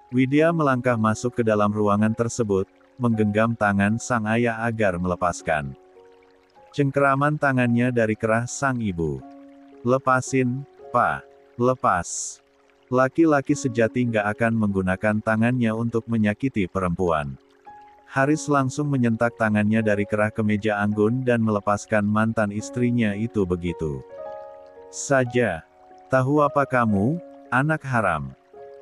Widya melangkah masuk ke dalam ruangan tersebut, menggenggam tangan sang ayah agar melepaskan cengkeraman tangannya dari kerah sang ibu. Lepasin, Pak. Lepas. Laki-laki sejati nggak akan menggunakan tangannya untuk menyakiti perempuan. Haris langsung menyentak tangannya dari kerah kemeja Anggun dan melepaskan mantan istrinya itu begitu saja. Tahu apa kamu, anak haram?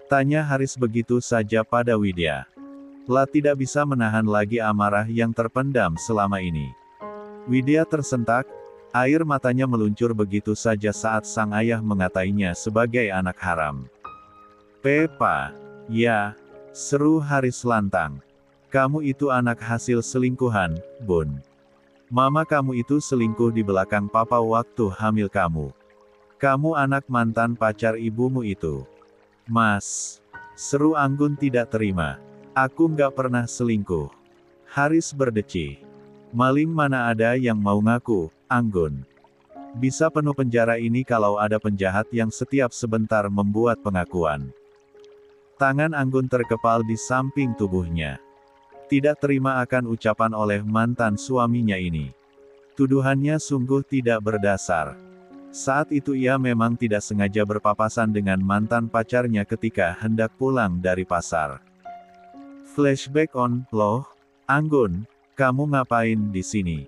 Tanya Haris begitu saja pada Widya. La tidak bisa menahan lagi amarah yang terpendam selama ini. Widya tersentak, air matanya meluncur begitu saja saat sang ayah mengatainya sebagai anak haram. Pepa, ya, seru Haris lantang. Kamu itu anak hasil selingkuhan, Bun. Mama kamu itu selingkuh di belakang papa waktu hamil kamu. Kamu anak mantan pacar ibumu itu. Mas, seru Anggun tidak terima. Aku nggak pernah selingkuh. Haris berdeci. Maling mana ada yang mau ngaku, Anggun. Bisa penuh penjara ini kalau ada penjahat yang setiap sebentar membuat pengakuan. Tangan Anggun terkepal di samping tubuhnya. Tidak terima akan ucapan oleh mantan suaminya ini. Tuduhannya sungguh tidak berdasar. Saat itu ia memang tidak sengaja berpapasan dengan mantan pacarnya ketika hendak pulang dari pasar. Flashback on, loh, Anggun, kamu ngapain di sini?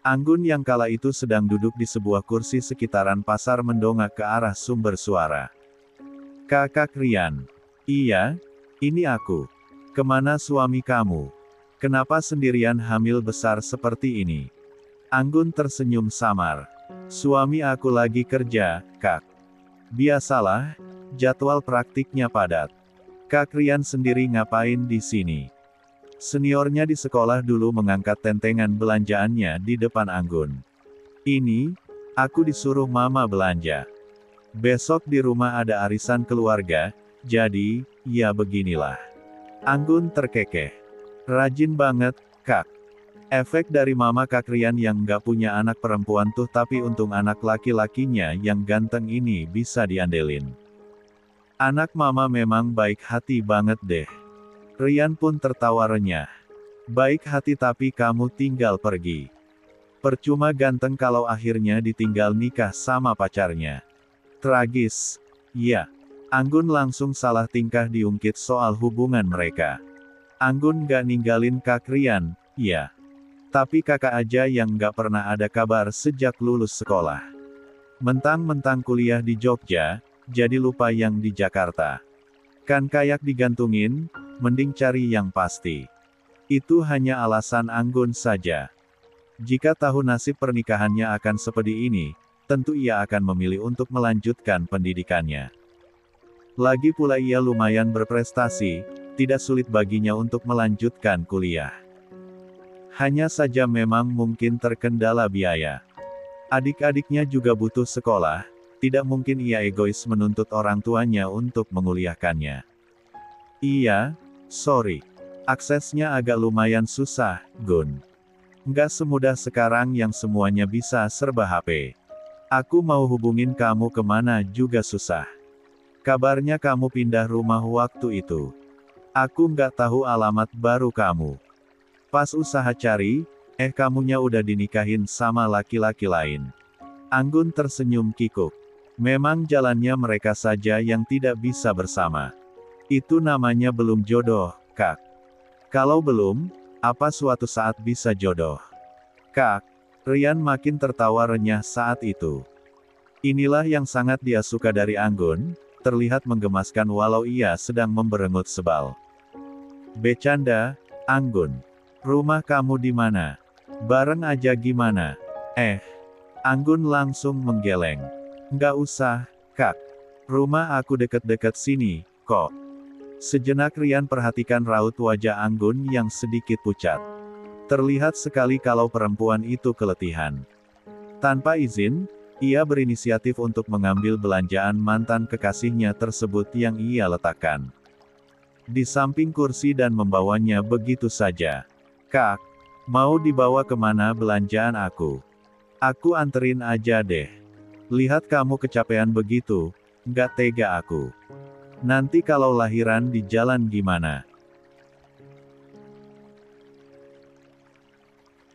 Anggun yang kala itu sedang duduk di sebuah kursi sekitaran pasar mendongak ke arah sumber suara. Kakak Rian. Iya, ini aku. Kemana suami kamu? Kenapa sendirian hamil besar seperti ini? Anggun tersenyum samar. Suami aku lagi kerja, Kak. Biasalah, jadwal praktiknya padat. Kak Rian sendiri ngapain di sini? Seniornya di sekolah dulu mengangkat tentengan belanjaannya di depan Anggun. Ini, aku disuruh mama belanja. Besok di rumah ada arisan keluarga, jadi, ya beginilah. Anggun terkekeh. Rajin banget, Kak. Efek dari mama Kak Rian yang nggak punya anak perempuan tuh tapi untung anak laki-lakinya yang ganteng ini bisa diandelin. Anak mama memang baik hati banget deh. Rian pun tertawa renyah. Baik hati tapi kamu tinggal pergi. Percuma ganteng kalau akhirnya ditinggal nikah sama pacarnya. Tragis. Ya. Anggun langsung salah tingkah diungkit soal hubungan mereka. Anggun nggak ninggalin Kak Rian, ya. Tapi kakak aja yang nggak pernah ada kabar sejak lulus sekolah. Mentang-mentang kuliah di Jogja, jadi lupa yang di Jakarta. Kan kayak digantungin, mending cari yang pasti. Itu hanya alasan Anggun saja. Jika tahu nasib pernikahannya akan sepedi ini, tentu ia akan memilih untuk melanjutkan pendidikannya. Lagi pula ia lumayan berprestasi, tidak sulit baginya untuk melanjutkan kuliah. Hanya saja memang mungkin terkendala biaya. Adik-adiknya juga butuh sekolah, tidak mungkin ia egois menuntut orang tuanya untuk menguliahkannya. Iya, sorry. Aksesnya agak lumayan susah, Gun. Nggak semudah sekarang yang semuanya bisa serba HP. Aku mau hubungin kamu kemana juga susah. Kabarnya kamu pindah rumah waktu itu. Aku nggak tahu alamat baru kamu. Pas usaha cari, kamunya udah dinikahin sama laki-laki lain. Anggun tersenyum kikuk. Memang jalannya mereka saja yang tidak bisa bersama. Itu namanya belum jodoh, Kak. Kalau belum, apa suatu saat bisa jodoh? Kak, Rian makin tertawa renyah saat itu. Inilah yang sangat dia suka dari Anggun, terlihat menggemaskan walau ia sedang memberengut sebal. Becanda, Anggun. Rumah kamu di mana? Bareng aja gimana? Anggun langsung menggeleng. Nggak usah, Kak. Rumah aku deket-deket sini, kok. Sejenak Rian perhatikan raut wajah Anggun yang sedikit pucat. Terlihat sekali kalau perempuan itu keletihan. Tanpa izin, ia berinisiatif untuk mengambil belanjaan mantan kekasihnya tersebut yang ia letakkan di samping kursi dan membawanya begitu saja. Kak, mau dibawa kemana belanjaan aku? Aku anterin aja deh. Lihat kamu kecapean begitu, nggak tega aku. Nanti kalau lahiran di jalan gimana?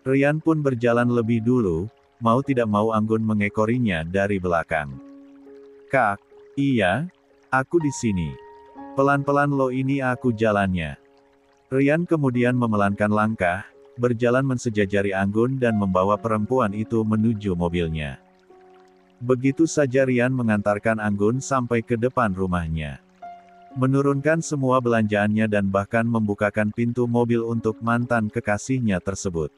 Rian pun berjalan lebih dulu, mau tidak mau Anggun mengekorinya dari belakang. Kak, iya, aku di sini. Pelan-pelan lo ini aku jalannya. Rian kemudian memelankan langkah, berjalan mensejajari Anggun dan membawa perempuan itu menuju mobilnya. Begitu saja Rian mengantarkan Anggun sampai ke depan rumahnya. Menurunkan semua belanjaannya dan bahkan membukakan pintu mobil untuk mantan kekasihnya tersebut.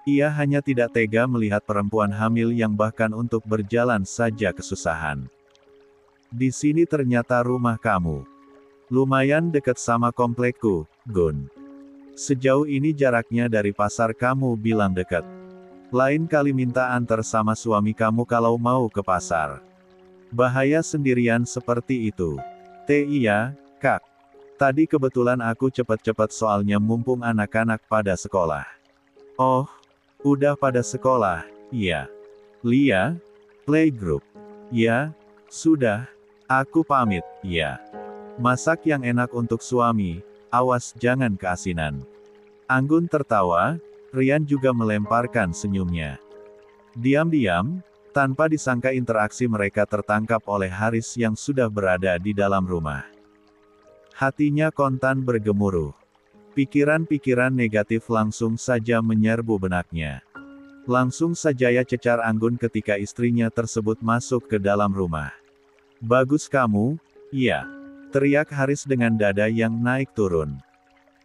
Ia hanya tidak tega melihat perempuan hamil yang bahkan untuk berjalan saja kesusahan. Di sini ternyata rumah kamu. Lumayan dekat sama komplekku, Gun. Sejauh ini jaraknya dari pasar kamu bilang dekat. Lain kali minta antar sama suami kamu kalau mau ke pasar. Bahaya sendirian seperti itu. Iya, Kak. Tadi kebetulan aku cepat-cepat soalnya mumpung anak-anak pada sekolah. Oh, udah pada sekolah, iya. Lia, playgroup. Ya, sudah. Aku pamit, ya. Masak yang enak untuk suami, awas jangan keasinan. Anggun tertawa, Rian juga melemparkan senyumnya. Diam-diam, tanpa disangka interaksi mereka tertangkap oleh Haris yang sudah berada di dalam rumah. Hatinya kontan bergemuruh. Pikiran-pikiran negatif langsung saja menyerbu benaknya. Langsung saja ia cecar Anggun ketika istrinya tersebut masuk ke dalam rumah. Bagus kamu, iya. Teriak Haris dengan dada yang naik turun.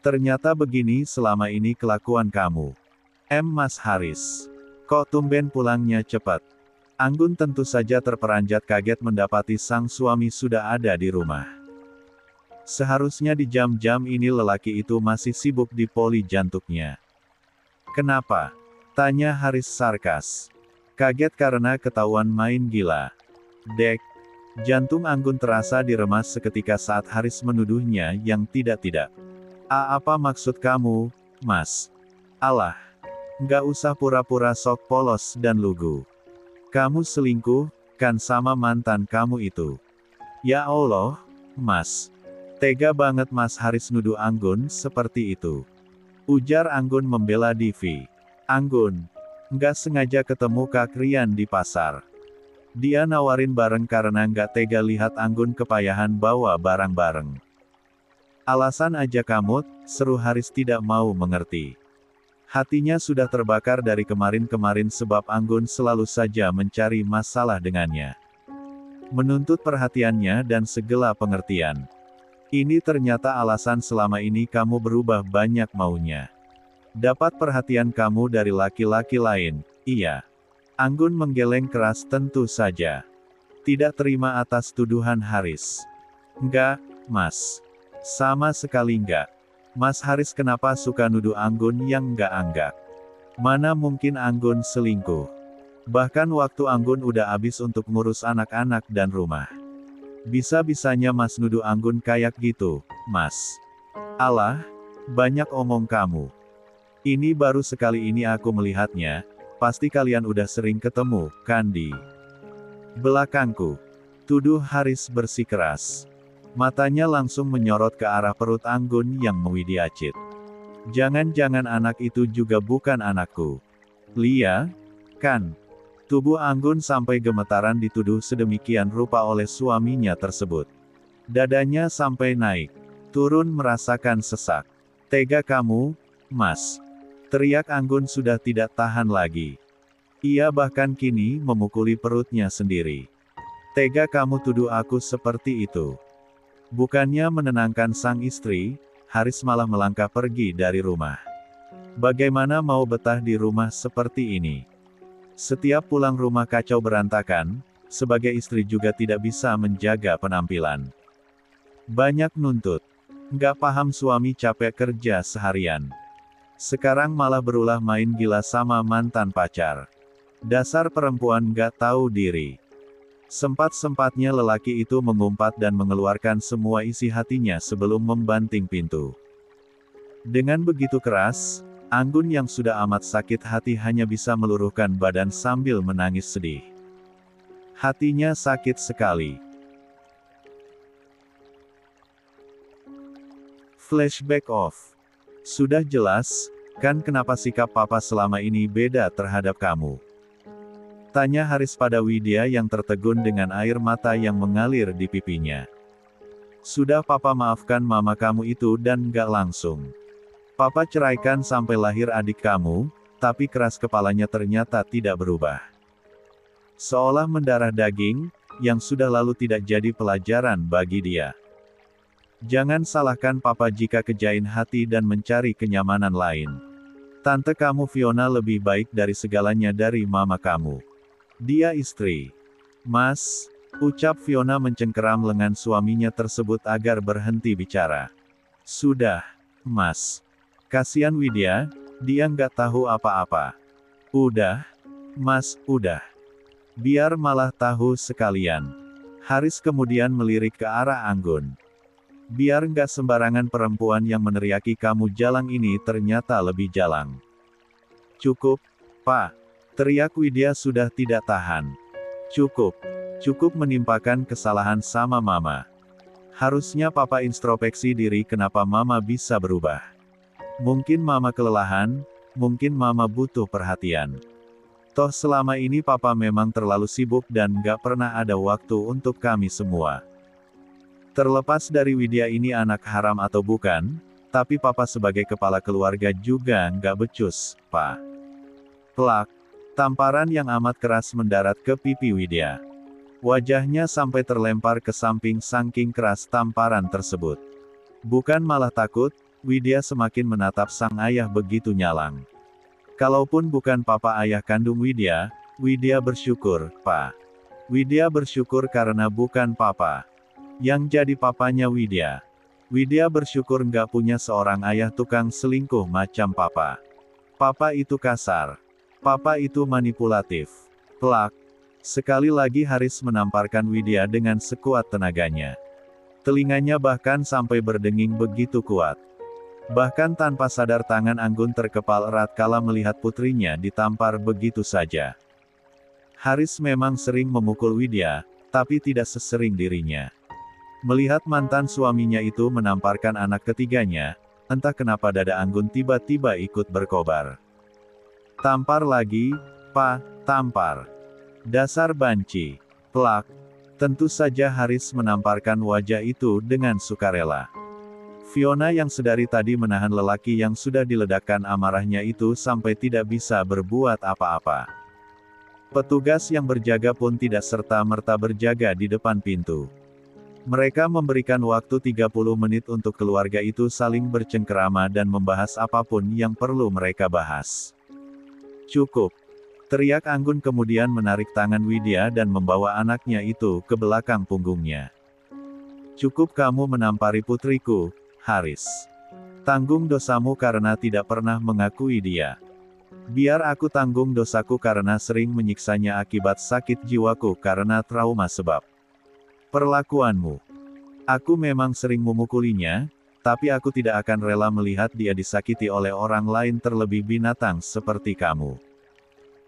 Ternyata begini selama ini kelakuan kamu. Mas Haris. Kok tumben pulangnya cepat? Anggun tentu saja terperanjat kaget mendapati sang suami sudah ada di rumah. Seharusnya di jam-jam ini lelaki itu masih sibuk di poli jantungnya. Kenapa? Tanya Haris sarkas. Kaget karena ketahuan main gila. Dek. Jantung Anggun terasa diremas seketika saat Haris menuduhnya yang tidak-tidak. Apa maksud kamu, Mas? Alah. Nggak usah pura-pura sok polos dan lugu. Kamu selingkuh, kan sama mantan kamu itu? Ya Allah, Mas. Tega banget Mas Haris nuduh Anggun seperti itu. Ujar Anggun membela Divi. Anggun. Nggak sengaja ketemu Kak Rian di pasar. Dia nawarin bareng karena nggak tega lihat Anggun kepayahan bawa barang bareng. Alasan aja kamu, seru Haris tidak mau mengerti. Hatinya sudah terbakar dari kemarin-kemarin sebab Anggun selalu saja mencari masalah dengannya. Menuntut perhatiannya dan segala pengertian. Ini ternyata alasan selama ini kamu berubah banyak maunya. Dapat perhatian kamu dari laki-laki lain, iya. Anggun menggeleng keras tentu saja. Tidak terima atas tuduhan Haris. Enggak, Mas. Sama sekali enggak. Mas Haris kenapa suka nuduh Anggun yang enggak-enggak? Mana mungkin Anggun selingkuh? Bahkan waktu Anggun udah habis untuk ngurus anak-anak dan rumah. Bisa-bisanya Mas nuduh Anggun kayak gitu, Mas. Alah, banyak omong kamu. Ini baru sekali ini aku melihatnya, pasti kalian udah sering ketemu, kan di belakangku. Tuduh Haris bersikeras. Matanya langsung menyorot ke arah perut Anggun yang mewidiacit. Jangan-jangan anak itu juga bukan anakku. Lia, kan? Tubuh Anggun sampai gemetaran dituduh sedemikian rupa oleh suaminya tersebut. Dadanya sampai naik turun merasakan sesak. Tega kamu, Mas. Teriak Anggun sudah tidak tahan lagi. Ia bahkan kini memukuli perutnya sendiri. Tega kamu tuduh aku seperti itu. Bukannya menenangkan sang istri, Haris malah melangkah pergi dari rumah. Bagaimana mau betah di rumah seperti ini? Setiap pulang rumah kacau berantakan, sebagai istri juga tidak bisa menjaga penampilan. Banyak nuntut. Nggak paham suami capek kerja seharian. Sekarang malah berulah main gila sama mantan pacar. Dasar perempuan nggak tahu diri. Sempat-sempatnya lelaki itu mengumpat dan mengeluarkan semua isi hatinya sebelum membanting pintu. Dengan begitu keras, Anggun yang sudah amat sakit hati hanya bisa meluruhkan badan sambil menangis sedih. Hatinya sakit sekali. Flashback off. Sudah jelas, kan kenapa sikap papa selama ini beda terhadap kamu? Tanya Haris pada Widya yang tertegun dengan air mata yang mengalir di pipinya. Sudah papa maafkan mama kamu itu dan gak langsung. Papa ceraikan sampai lahir adik kamu, tapi keras kepalanya ternyata tidak berubah. Seolah mendarah daging, yang sudah lalu tidak jadi pelajaran bagi dia. Jangan salahkan papa jika kejain hati dan mencari kenyamanan lain. Tante kamu Fiona lebih baik dari segalanya dari mama kamu. Dia istri. Mas, ucap Fiona mencengkeram lengan suaminya tersebut agar berhenti bicara. Sudah, Mas. Kasihan Widya, dia nggak tahu apa-apa. Udah, Mas, udah. Biar malah tahu sekalian. Haris kemudian melirik ke arah Anggun. Biar nggak sembarangan perempuan yang meneriaki kamu jalang ini ternyata lebih jalang. Cukup, Pak. Teriak Widya sudah tidak tahan. Cukup. Cukup menimpakan kesalahan sama mama. Harusnya papa introspeksi diri kenapa mama bisa berubah. Mungkin mama kelelahan, mungkin mama butuh perhatian. Toh selama ini papa memang terlalu sibuk dan nggak pernah ada waktu untuk kami semua. Terlepas dari Widya ini anak haram atau bukan, tapi papa sebagai kepala keluarga juga nggak becus, Pak. Plak. Tamparan yang amat keras mendarat ke pipi Widya. Wajahnya sampai terlempar ke samping saking keras tamparan tersebut. Bukan malah takut, Widya semakin menatap sang ayah begitu nyalang. Kalaupun bukan papa ayah kandung Widya, Widya bersyukur, Pak. Widya bersyukur karena bukan papa yang jadi papanya Widya. Widya bersyukur nggak punya seorang ayah tukang selingkuh macam papa. Papa itu kasar. Papa itu manipulatif. Plak. Sekali lagi Haris menamparkan Widya dengan sekuat tenaganya. Telinganya bahkan sampai berdenging begitu kuat. Bahkan tanpa sadar tangan Anggun terkepal erat kala melihat putrinya ditampar begitu saja. Haris memang sering memukul Widya, tapi tidak sesering dirinya. Melihat mantan suaminya itu menamparkan anak ketiganya, entah kenapa dada Anggun tiba-tiba ikut berkobar. Tampar lagi, Pak, tampar. Dasar banci. Plak. Tentu saja Haris menamparkan wajah itu dengan sukarela. Fiona yang sedari tadi menahan lelaki yang sudah diledakkan amarahnya itu sampai tidak bisa berbuat apa-apa. Petugas yang berjaga pun tidak serta-merta berjaga di depan pintu. Mereka memberikan waktu 30 menit untuk keluarga itu saling bercengkerama dan membahas apapun yang perlu mereka bahas. Cukup. Teriak Anggun kemudian menarik tangan Widya dan membawa anaknya itu ke belakang punggungnya. Cukup kamu menampari putriku, Haris. Tanggung dosamu karena tidak pernah mengakui dia. Biar aku tanggung dosaku karena sering menyiksanya akibat sakit jiwaku karena trauma sebab perlakuanmu. Aku memang sering memukulinya, tapi aku tidak akan rela melihat dia disakiti oleh orang lain terlebih binatang seperti kamu.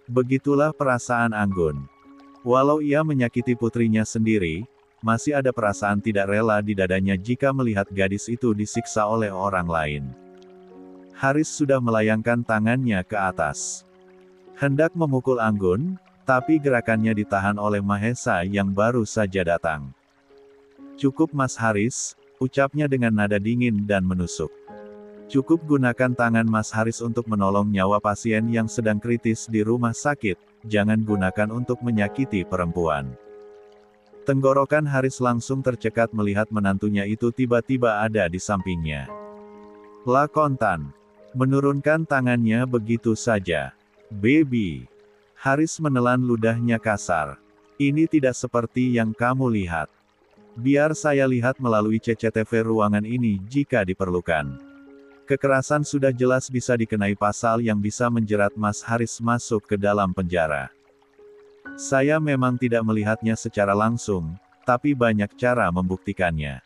Begitulah perasaan Anggun. Walau ia menyakiti putrinya sendiri, masih ada perasaan tidak rela di dadanya jika melihat gadis itu disiksa oleh orang lain. Haris sudah melayangkan tangannya ke atas. Hendak memukul Anggun, tapi gerakannya ditahan oleh Mahesa yang baru saja datang. Cukup Mas Haris, ucapnya dengan nada dingin dan menusuk. Cukup gunakan tangan Mas Haris untuk menolong nyawa pasien yang sedang kritis di rumah sakit, jangan gunakan untuk menyakiti perempuan. Tenggorokan Haris langsung tercekat melihat menantunya itu tiba-tiba ada di sampingnya. Lakontan. Menurunkan tangannya begitu saja. Baby. Haris menelan ludahnya kasar. Ini tidak seperti yang kamu lihat. Biar saya lihat melalui CCTV ruangan ini jika diperlukan. Kekerasan sudah jelas bisa dikenai pasal yang bisa menjerat Mas Haris masuk ke dalam penjara. Saya memang tidak melihatnya secara langsung, tapi banyak cara membuktikannya.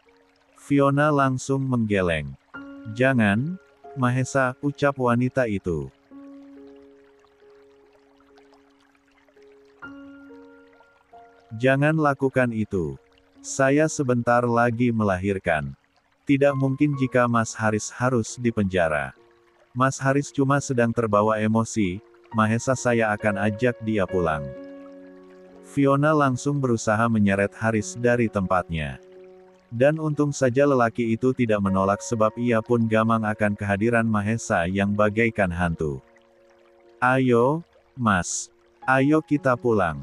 Fiona langsung menggeleng. Jangan, Mahesa, ucap wanita itu. Jangan lakukan itu. Saya sebentar lagi melahirkan. Tidak mungkin jika Mas Haris harus dipenjara. Mas Haris cuma sedang terbawa emosi, Mahesa saya akan ajak dia pulang. Fiona langsung berusaha menyeret Haris dari tempatnya. Dan untung saja lelaki itu tidak menolak sebab ia pun gamang akan kehadiran Mahesa yang bagaikan hantu. Ayo, Mas. Ayo kita pulang.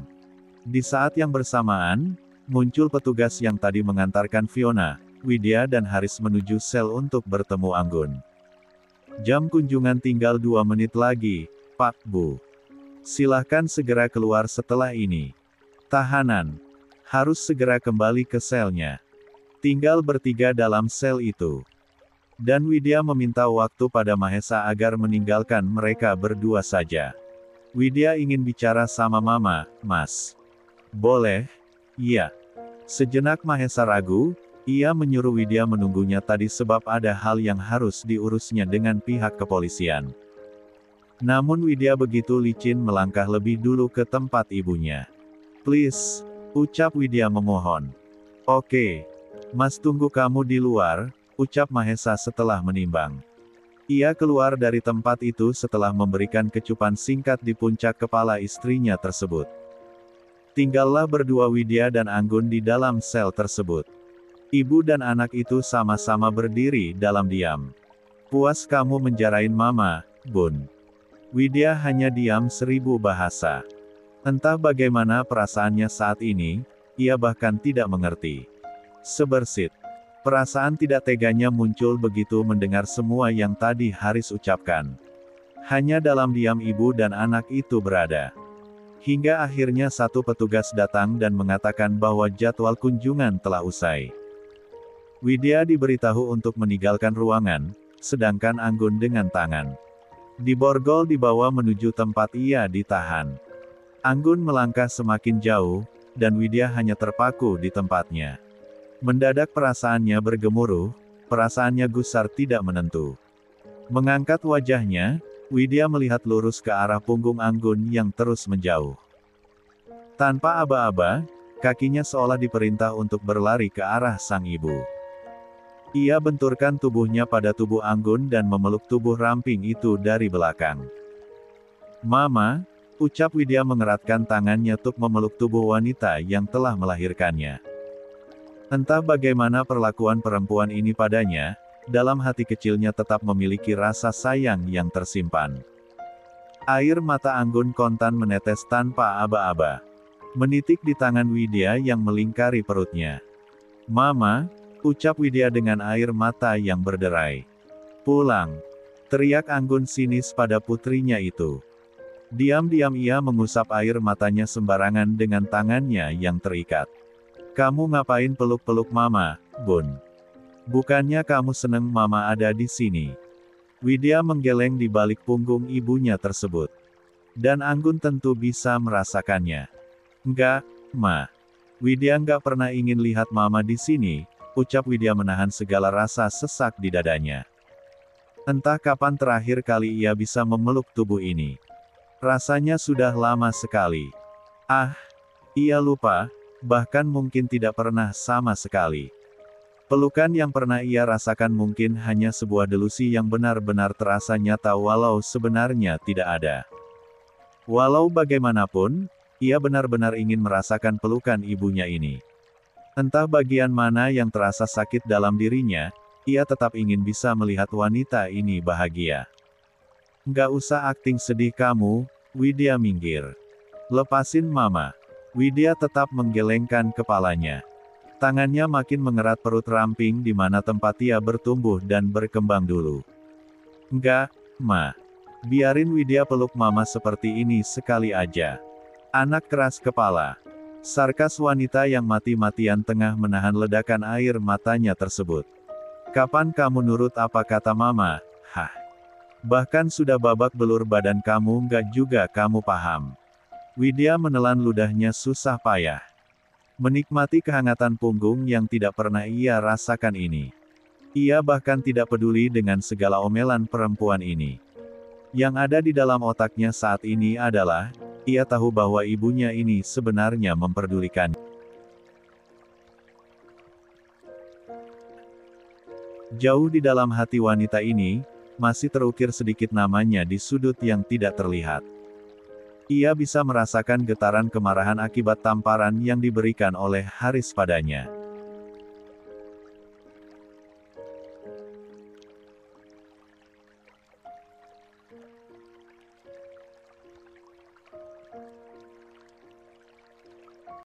Di saat yang bersamaan, muncul petugas yang tadi mengantarkan Fiona, Widya dan Haris menuju sel untuk bertemu Anggun. Jam kunjungan tinggal 2 menit lagi, Pak Bu. Silahkan segera keluar setelah ini. Tahanan harus segera kembali ke selnya. Tinggal bertiga dalam sel itu. Dan Widya meminta waktu pada Mahesa agar meninggalkan mereka berdua saja. Widya ingin bicara sama Mama, Mas. Boleh? Iya. Sejenak Mahesa ragu, ia menyuruh Widya menunggunya tadi sebab ada hal yang harus diurusnya dengan pihak kepolisian. Namun Widya begitu licin melangkah lebih dulu ke tempat ibunya. Please, ucap Widya memohon. Oke. Mas tunggu kamu di luar, ucap Mahesa setelah menimbang. Ia keluar dari tempat itu setelah memberikan kecupan singkat di puncak kepala istrinya tersebut. Tinggallah berdua Widya dan Anggun di dalam sel tersebut. Ibu dan anak itu sama-sama berdiri dalam diam. Puas kamu menjarain Mama, Bun. Widya hanya diam 1000 bahasa. Entah bagaimana perasaannya saat ini, ia bahkan tidak mengerti. Sebersit. Perasaan tidak teganya muncul begitu mendengar semua yang tadi Haris ucapkan. Hanya dalam diam ibu dan anak itu berada. Hingga akhirnya satu petugas datang dan mengatakan bahwa jadwal kunjungan telah usai. Widya diberitahu untuk meninggalkan ruangan, sedangkan Anggun dengan tangan diborgol dibawa menuju tempat ia ditahan. Anggun melangkah semakin jauh, dan Widya hanya terpaku di tempatnya. Mendadak perasaannya bergemuruh, perasaannya gusar tidak menentu. Mengangkat wajahnya, Widya melihat lurus ke arah punggung Anggun yang terus menjauh. Tanpa aba-aba, kakinya seolah diperintah untuk berlari ke arah sang ibu. Ia benturkan tubuhnya pada tubuh Anggun dan memeluk tubuh ramping itu dari belakang. Mama, ucap Widya mengeratkan tangannya untuk memeluk tubuh wanita yang telah melahirkannya. Entah bagaimana perlakuan perempuan ini padanya, dalam hati kecilnya tetap memiliki rasa sayang yang tersimpan. Air mata Anggun kontan menetes tanpa aba-aba. Menitik di tangan Widya yang melingkari perutnya. Mama, ucap Widya dengan air mata yang berderai. Pulang, teriak Anggun sinis pada putrinya itu. Diam-diam ia mengusap air matanya sembarangan dengan tangannya yang terikat. Kamu ngapain peluk-peluk Mama, Bun? Bukannya kamu seneng Mama ada di sini? Widya menggeleng di balik punggung ibunya tersebut. Dan Anggun tentu bisa merasakannya. Enggak, Ma. Widya enggak pernah ingin lihat Mama di sini, ucap Widya menahan segala rasa sesak di dadanya. Entah kapan terakhir kali ia bisa memeluk tubuh ini. Rasanya sudah lama sekali. Ah, ia lupa, bahkan mungkin tidak pernah sama sekali. Pelukan yang pernah ia rasakan mungkin hanya sebuah delusi yang benar-benar terasa nyata walau sebenarnya tidak ada. Walau bagaimanapun, ia benar-benar ingin merasakan pelukan ibunya ini. Entah bagian mana yang terasa sakit dalam dirinya, ia tetap ingin bisa melihat wanita ini bahagia. Nggak usah akting sedih kamu, Widya minggir. Lepasin Mama. Widya tetap menggelengkan kepalanya. Tangannya makin mengerat perut ramping di mana tempat ia bertumbuh dan berkembang dulu. Enggak, Ma. Biarin Widya peluk Mama seperti ini sekali aja. Anak keras kepala. Sarkas wanita yang mati-matian tengah menahan ledakan air matanya tersebut. Kapan kamu nurut apa kata Mama? Hah. Bahkan sudah babak belur badan kamu nggak juga kamu paham. Widya menelan ludahnya susah payah. Menikmati kehangatan punggung yang tidak pernah ia rasakan ini. Ia bahkan tidak peduli dengan segala omelan perempuan ini. Yang ada di dalam otaknya saat ini adalah, ia tahu bahwa ibunya ini sebenarnya memperdulikan. Jauh di dalam hati wanita ini, masih terukir sedikit namanya di sudut yang tidak terlihat. Ia bisa merasakan getaran kemarahan akibat tamparan yang diberikan oleh Haris padanya.